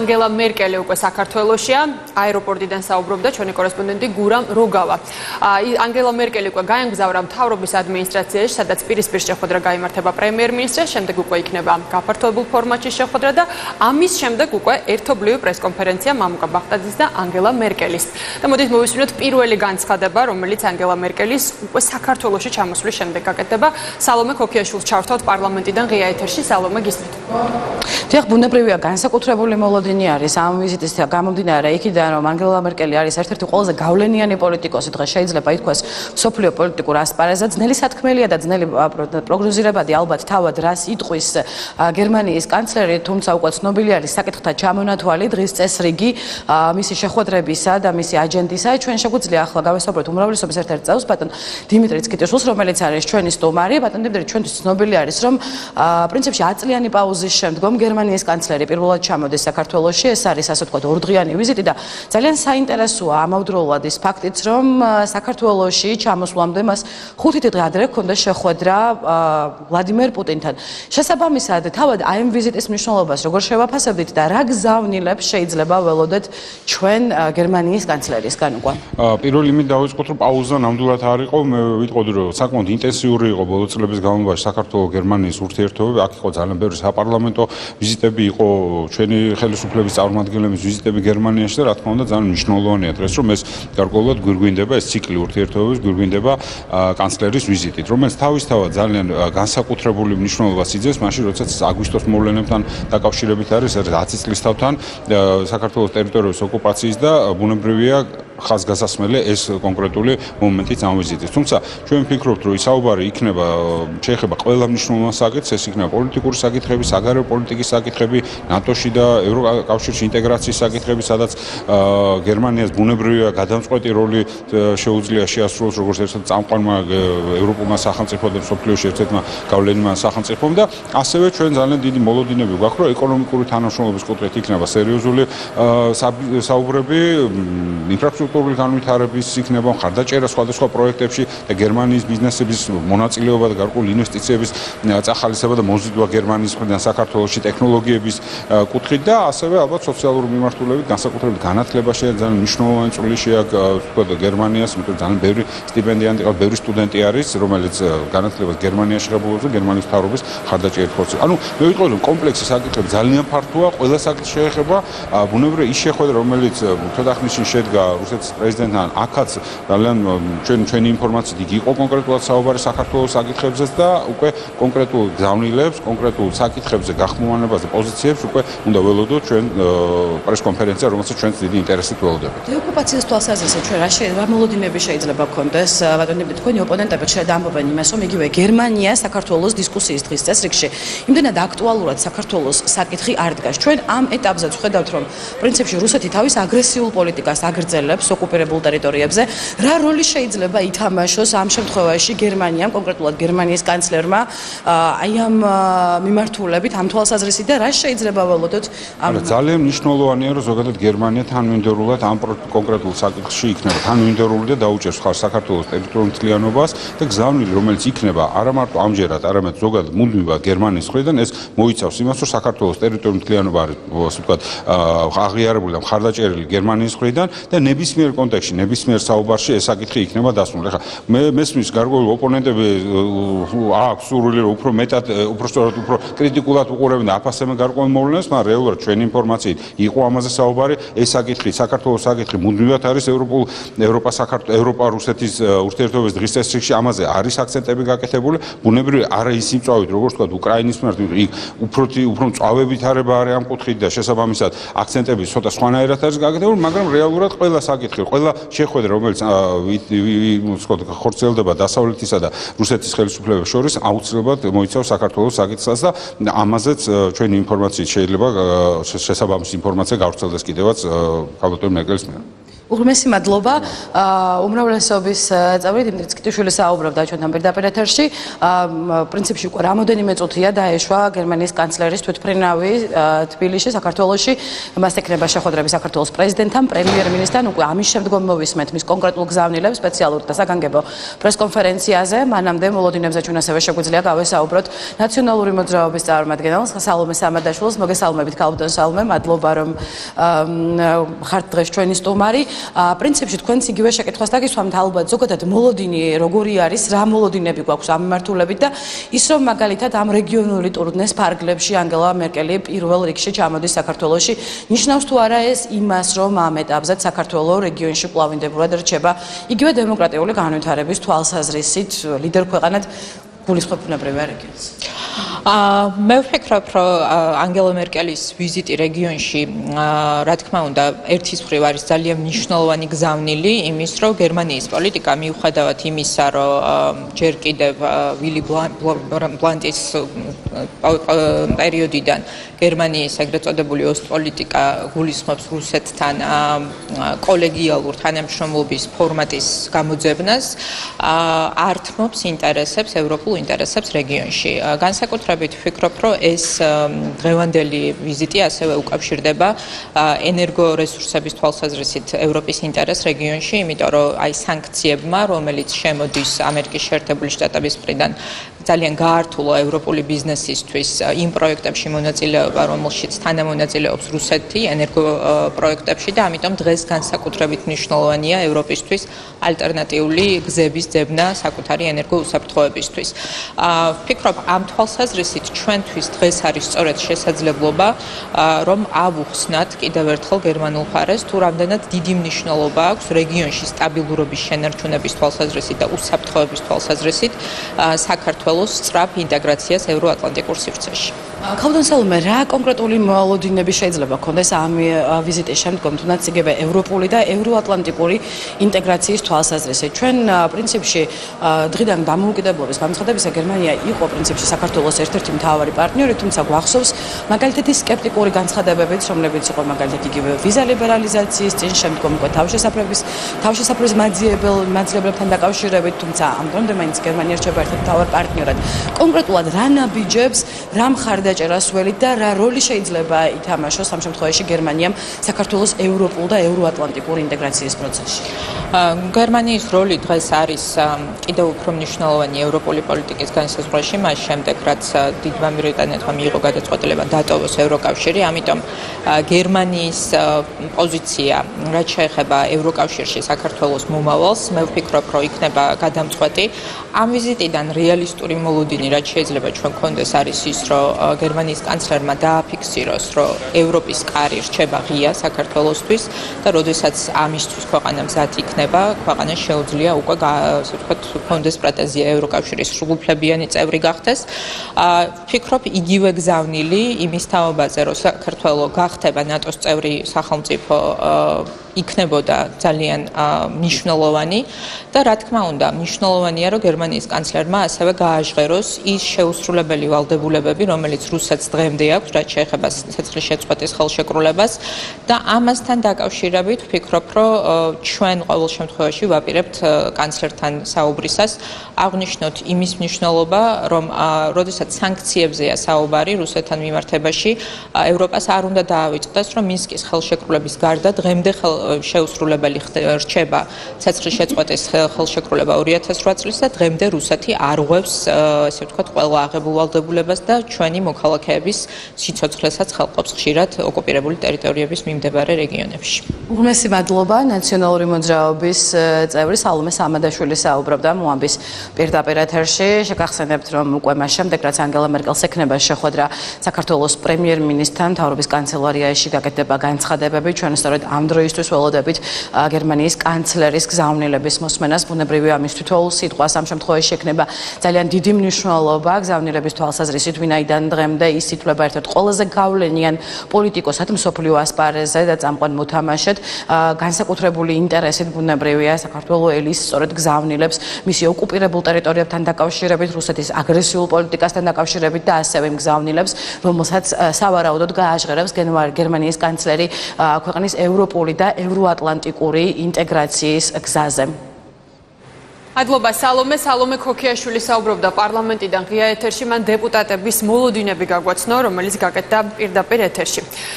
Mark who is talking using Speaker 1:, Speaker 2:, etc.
Speaker 1: ანგელა მერკელი უკვე საქართველოშია, აეროპორტიდან საუბრობდა ჩვენი კორესპონდენტი გურამ როგავა. ანგელა მერკელი უკვე გაემგზავრა მთავრობის ადმინისტრაციაში, სადაც პირისპირ შეხვედრა გაიმართება პრემიერ-მინისტრს, შემდეგ უკვე იქნება გაფართოებულ ფორმატში შეხვედრა და ამის შემდეგ უკვე ერთობლივი პრესკონფერენცია მამუკა ბახტაძის და ანგელა მერკელის. და მოდით მოვისმინოთ პირველი განცხადება, რომელიც ანგელა მერკელის უკვე საქართველოში ჩამოსვლის შემდეგ გაკეთდება. სალომე ქოქიაშვილს ჩავრთავთ პარლამენტიდან ღია ეთერში. სალომე, გისმით.
Speaker 2: დიახ, ბუნებრივია, განსაკუთრებული მოლოდინი არის ამ ვიზიტის გამომდინარე იქიდან, რომ ანგელა მერკელი არის ერთ-ერთი ყველაზე გავლენიანი პოლიტიკოსი დღეს შეიძლება ითქვას მსოფლიო პოლიტიკურ ასპარეზზე. ძნელი სათქმელია და ძნელი პროგნოზირებადი ალბათ თავად რას იტყვის გერმანიის კანცლერი, თუმცა უკვე ცნობილი არის საკითხთა ჩამონათვალი დღის წესრიგი მისი შეხვედრებისა და მისი აჯენდისა. ჩვენ შეგვიძლია ახლა გავესაუბროთ უმრავლესობის ერთ-ერთ წევს, ბატონ დიმიტრი ცკიტიშვილს, რომელიც არის ჩვენი სტუმარი. ბატონ დიმიტრი, ჩვენთვის ცნობილი არის, რომ პრინციპში 10 წლიანი პაუზის შემდგომ გერმანიის კანცლერი პირველად ჩამოდის საქართველოში. ეს არის ასე ვთქვათ ორდღიანი ვიზიტი და ძალიან საინტერესოა ამავდროულად ის ფაქტიც, რომ საქართველოში ჩამოსვლამდე მას 5 დღე ადრე ჰქონდა შეხვედრა ვლადიმერ პუტინთან. შესაბამისად, თავად აი ამ ვიზიტის მნიშვნელობას როგორ შევაფასებდით და რა გზავნილებს შეიძლება ველოდეთ ჩვენ გერმანიის კანცლერისგან უკვე?
Speaker 3: პირველი იმით დავიწყოთ, რომ პაუზა ნამდვილად არ იყო. მე ვიტყოდი, რომ საკმაოდ ინტენსიური იყო ბოლო წლების განმავლობაში საქართველოს-გერმანიის ურთიერთობები. აქ იყო ძალიან ბევრი საპარლამენტო ვიზიტები, იყო ჩვენი ხელისუფლების წარმომადგენლების ვიზიტები გერმანიაში და რა თქმა უნდა ძალიან მნიშვნელოვანია დღეს, რომ ეს გარკვეულად გვირგვინდება, ეს ციკლი ურთიერთობების გვირგვინდება კანცლერის ვიზიტით, რომელიც თავისთავად ძალიან განსაკუთრებული მნიშვნელობას იძენს, მაშინ როდესაც აგვისტოს მოვლენებთან დაკავშირებით არის 10 წლის თავთან საქართველოს ტერიტორიების ოკუპაციის და ბუნებრივია ხაზგასასმელი ეს კონკრეტული მომენტიც ამ ვიზიტის. თუმცა ჩვენ ვფიქრობთ, რომ საუბარი იქნება შეეხება ყველა მნიშვნელოვან საკითხს, ეს იქნება პოლიტიკური საკითხები, საგარეო პოლიტიკის საკითხები, ნატოში და ევროკავშირში ინტეგრაციის საკითხები, სადაც გერმანიას ბუნებრივია გადამწყვეტი როლი შეუძლია შეასრულოს როგორც ერთ-ერთ წამყვანმა ევროპულმა სახელმწიფომ და მსოფლიოში ერთ-ერთმა გავლენიანმა სახელმწიფომ და ასევე ჩვენ ძალიან დიდი მოლოდინები გვაქვს, რომ ეკონომიკური თანამშრომლობის კუთხით იქნება სერიოზული საუბრები, ინფრასტრუქტურული განვითარების იქნება მხარდაჭერა სხვადასხვა პროექტებში და გერმანიის ბიზნესების მონაწილეობა და გარკვეული ინვესტიციების წახალისება და მოზიდვა გერმანიის მხრიდან საქართველოში ტექნოლოგიების კუთხით და ასევე ალბათ სოციალური მიმართულებით განსაკუთრებით განათლებაში ძალიან მნიშვნელოვანი წვლილი შეაქვს გერმანიას, იმიტომ რომ ძალიან ბევრი სტიპენდიანტი, ბევრი სტუდენტი არის, რომელიც განათლებას გერმანიაში ღებულობს და გერმანიის მთავრობის მხარდაჭერით ხორცს. ანუ მე ვიტყოდი, რომ კომპლექსი საკითხები ძალიან ფართოა, ყველა საკითხს შეეხება. ბუნებრივია ის შეხვედრა, რომელიც ცოტა ხნის წინ შედგა რუსეთის პრეზიდენტთან, აქაც ძალიან ჩვენი ინფორმაციით იგი იყო კონკრეტულად საუბარი საქართველოს საკითხებზეც და უკვე კონკრეტულ გზავნილებს, კონკრეტულ საკითხებზე გახმოვანებას და პოზიციებს უკვე უნდა ველოდოთ ჩვენ პრესკონფერენცია, რომელსაც ჩვენც დიდი ინტერესით ველოდებთ.
Speaker 2: დეოკუპაციის თვალსაზრისით ჩვენ რა მოლოდინები შეიძლება გქონდეს? ბატონო, თქვენი ოპონენტები ხშირად ამბობენ იმას, რომ იგივე გერმანია საქართველოს დისკუსიის დღის წესრიგში იმდენად აქტუალურად საქართველოს საკითხი არ დგას. ჩვენ ამ ეტაპზე ვხედავთ, რომ პრინციპში რუსეთი თავის აგრესიულ პოლიტიკას აგრძელებს ოკუპირებულ ტერიტორიებზე. რა როლი შეიძლება ითამაშოს ამ შემთხვევაში გერმანიამ, კონკრეტულად გერმანიის კანცლერმა აი ამ მიმართულებით, ამ თვალსაზრისით და რა შეიძლება ველოდოთ?
Speaker 3: ძალიან მნიშვნელოვანია, რომ ზოგადად გერმანია თანმიმდევრულად ამ კონკრეტულ საკითხში იქნება თანმიმდევრული და დაუჭერს ხარ საქართველოს ტერიტორიულ მთლიანობას და გზავნილი, რომელიც იქნება არა მარტო ამჯერად, არამედ ზოგადად მუდმივად გერმანიის მხრიდან, ეს მოიცავს იმას, რომ საქართველოს ტერიტორიული მთლიანობა არის, ასე ვთქვათ, აღიარებული და მხარდაჭერილი გერმანიის მხრიდან და ნებისმიერ კონტექსტში, ნებისმიერ საუბარში ეს საკითხი იქნება დასმული. ახლა მე მესმის გარკვეული ოპონენტები აქვს სურვილი, რომ უფრო მეტად, უფრო სწორად, უფრო კრიტიკულად უყურებენ და აფასებენ გარკვეულ მოვლენებს, მაგრამ რეალურად ჩვენი ინფორმაციით იყო ამაზე საუბარი, ეს საკითხი, საქართველოს საკითხი მუდმივად არის ევროპა-რუსეთის ურთიერთობების დღის წესრიგში, ამაზე არის აქცენტები გაკეთებული, ბუნებრივია არა ის იმწავით, როგორც ვთქვათ, უკრაინის მიმართ, იქ უფრო მწვავე ვითარება არის ამ კუთხით და შესაბამისად აქცენტები ცოტა სხვანაირად არის გაკეთებული, მაგრამ რეალურად ყველა საკითხი, ყველა შეხვედრა, რომელიც ხორციელდება დასავლეთისა და რუსეთის ხელისუფლებების შორის, აუცილებლად მოიცავს საქართველოს საკითხსაც და ამაზეც ჩვენი ინფორმაციით შეიძლება შესაბამისი ინფორმაცია გავრცელდეს კიდევაც ქალბატონ მერკელის მიერ.
Speaker 2: უღრმესი მადლობა. უმრავლესობის წევრი დიმიტრი წკიტიშვილი საუბრობდა ჩვენთან პირდაპირ ეთერში. პრინციპში უკვე რამოდენიმე წუთია დაეშვა გერმანიის კანცლერის თვითმფრინავი თბილისში, საქართველოში. მას ექნება შეხვედრები საქართველოს პრეზიდენტთან, პრემიერ-მინისტრთან. უკვე ამის შემდგომ მოვისმენთ მის კონკრეტულ გზავნილებს სპეციალურ და საგანგებო პრესკონფერენციაზე. მანამდე მოლოდინებზე ჩვენ ასევე შეგვიძლია გავესაუბროთ ნაციონალური მოძრაობის წარმომადგენელს სალომე სამადაშვილს. მოგესალმებით ქალბატონ სალომე, მადლობა რომ ხართ დღეს ჩვენი სტუმარი. პრინციპში თქვენც იგივე შეკითხვას დაგისვამთ ალბათ ზოგადად მოლოდინი როგორი არის, რა მოლოდინები გვაქვს ამ მიმართულებით და ის რომ მაგალითად ამ რეგიონული ტურნეს ფარგლებში ანგელა მერკელი პირველ რიგში ჩამოდის საქართველოში, ნიშნავს თუ არა ეს იმას, რომ ამ ეტაპზე საქართველოს რეგიონში კვლავინდებურად რჩება იგივე დემოკრატიული განვითარების თვალსაზრისით ლიდერ ქვეყანად გულისხმობ ბუნებრივია რეგიონს.
Speaker 4: მე ვფიქრობ, რომ ანგელა მერკელის ვიზიტი რეგიონში, რა თქმა უნდა, ერთის მხრივ არის ძალიან მნიშვნელოვანი გზავნილი იმის, რომ გერმანიის პოლიტიკა მიუხედავად იმისა, რომ ჯერ კიდევ ვილი ბლანტის პერიოდიდან გერმანიის ეგრეთ წოდებული ოსტპოლიტიკა გულისხმობს რუსეთთან კოლეგიალურ თანამშრომლობის ფორმატის გამოძებნას, ართმობს ინტერესებს, ევროპულ ინტერესებს რეგიონში. განსაკუთრებით ვფიქრობ, რომ ეს დღევანდელი ვიზიტი ასევე უკავშირდება ენერგორესურსების თვალსაზრისით ევროპის ინტერესს რეგიონში, იმიტომ რომ აი სანქციებმა, რომელიც შემოდის ამერიკის შეერთებული შტატების მხრიდან ძალიან გაართულა ევროპული ბიზნესისთვის იმ პროექტებში მონაწილეობა, რომელშიც თანამონაწილეობს რუსეთი ენერგოპროექტებში და ამიტომ დღეს განსაკუთრებით მნიშვნელოვანია ევროპისთვის ალტერნატიული გზების ძებნა საკუთარი ენერგოუსაფრთხოებისთვის. ვფიქრობ, ამ თვალსაზრისით ჩვენთვის დღეს არის სწორედ შესაძლებლობა, რომ ავუხსნათ კიდევ ერთხელ გერმანულ მხარეს, თუ რამდენად დიდი მნიშვნელობა აქვს რეგიონში სტაბილურობის შენარჩუნების თვალსაზრისით და უსაფრთხოების თვალსაზრისით საქართველოს სწრაფ ინტეგრაციას ევროატლანტიკურ სივრცეში.
Speaker 2: ქალბატონ სალომე, რა კონკრეტული მოლოდინები შეიძლება გქონდეს ამ ვიზიტის შემდგომ, თუნდაც იგივე ევროპული და ევროატლანტიკური ინტეგრაციის თვალსაზრისით? ჩვენ პრინციპში დღიდან დამოუკიდებლობის გამცხადებისა გერმანია იყო პრინციპში საქართველოს ერთ-ერთი მთავარი პარტნიორი, თუმცა გვახსოვს მაგალითად ის სკეპტიკური განცხადებებიც, რომლებიც იყო მაგალითად იგივე ვიზა ლიბერალიზაციის წინ, შემდგომ უკვე თავშესაფრის მაძიებლებთან დაკავშირებით, თუმცა ამ დრომდე მაინც გერმანია რჩება ერთ-ერთ მთავარ პარტნიორად. კონკრეტულად რა ნაბიჯებს, რა მხარდაჭერას ველით და რა როლი შეიძლება ითამაშოს ამ შემთხვევაში გერმანიამ საქართველოს ევროპულ და ევროატლანტიკურ ინტეგრაციის პროცესში?
Speaker 4: გერმანიის როლი დღეს არის კიდევ უფრო მნიშვნელოვანი ევროპული პოლიტიკის განსაზღვრაში, მას შემდეგ რაც დიდმა ბრიტანეთმა მიიღო გადაწყვეტილება დატოვოს ევროკავშირი, ამიტომ გერმანიის პოზიცია, რაც შეეხება ევროკავშირში საქართველოს მომავალს, მე ვფიქრობ, რომ იქნება გადამწყვეტი. ამ ვიზიტიდან რეალისტური მოლოდინი, რაც შეიძლება ჩვენ გქონდეს, არის ის, რომ გერმანიის კანცლერმა დააფიქსიროს, რომ ევროპის კარი რჩება ღია საქართველოსთვის და როდესაც ამისთვის ქვეყანა მზად იქნება, ქვეყანა შეუძლია უკვე ასე ვთქვათ, გქონდეს პრეტენზია ევროკავშირის სრულუფლებიანი წევრი გახდეს. ვფიქრობ, იგივე გზავნილი იმის თაობაზე, რომ საქართველო გახდება ნატოს წევრი სახელმწიფო იქნებოდა ძალიან მნიშვნელოვანი და რა თქმა უნდა მნიშვნელოვანია რომ გერმანიის კანცლერმა ასევე გააჟღეროს ის შეუსრულებელი ვალდებულებები რომელიც რუსეთს დღემდე აქვს რაც შეეხება ცეცხლის შეწყვეტის ხელშეკრულებას და ამასთან დაკავშირებით ვფიქრობ რომ ჩვენ ყოველ შემთხვევაში ვაპირებთ კანცლერთან საუბრისას აღნიშნოთ იმის მნიშვნელობა რომ როდესაც სანქციებზეა საუბარი რუსეთთან მიმართებაში ევროპას არ უნდა დაავიწყდეს რომ მინსკის ხელშეკრულების გარდა დღემდე შეუსრულებელი რჩება ცეცხლის შეწყვეტის ხელშეკრულება 2008 წლის და დღემდე რუსეთი არ ღვევს ესე ვთქვათ ყველა აღებულ ვალდებულებას და ჩვენი მოქალაქეების სიცოცხლესაც ხელყოფს ხშირად ოკუპირებული ტერიტორიების მიმდებარე რეგიონებში.
Speaker 2: უღმესი მადლობა ნაციონალური მოძრაობის წევრი სალომე სამადაშვილი საუბრობდა მოამბის პირდაპირ ეთერში. შეგახსენებთ რომ უკვე მას შემდეგ რაც ანგელა მერკელს ექნება შეხვედრა საქართველოს პრემიერ-მინისტრთან მთავრობის კანცელარიაში გაკეთდება განცხადებები. ჩვენ სწორედ ამ დროისთვის ველოდებით გერმანიის კანცლერის გზავნილების მოსმენას. ბუნებრივია ამის თითოეულ სიტყვას ამ შემთხვევაში ექნება ძალიან დიდი მნიშვნელობა გზავნილების თვალსაზრისით, ვინაიდან დღემდე ის ითვლება ერთ-ერთ ყველაზე გავლენიან პოლიტიკოსად მსოფლიო ასპარეზზე და წამყვან მოთამაშედ. განსაკუთრებული ინტერესით ბუნებრივია საქართველოს ელის სწორედ გზავნილებს მისი ოკუპირებულ ტერიტორიებთან დაკავშირებით, რუსეთის აგრესიულ პოლიტიკასთან დაკავშირებით და ასევე გზავნილებს, რომელსაც სავარაუდოდ გააჟღერებს გერმანიის კანცლერი ქვეყნის ევროპული და ევროატლანტიკური ინტეგრაციის გზაზე.
Speaker 1: Adloba Salome ქოქიაშვილი საუბრობდა პარლამენტიდან ღია ეთერში, მან დეპუტატების მოლოდინები გაგვაცნო, რომელიც გაკეთდა პირდაპირ ეთერში.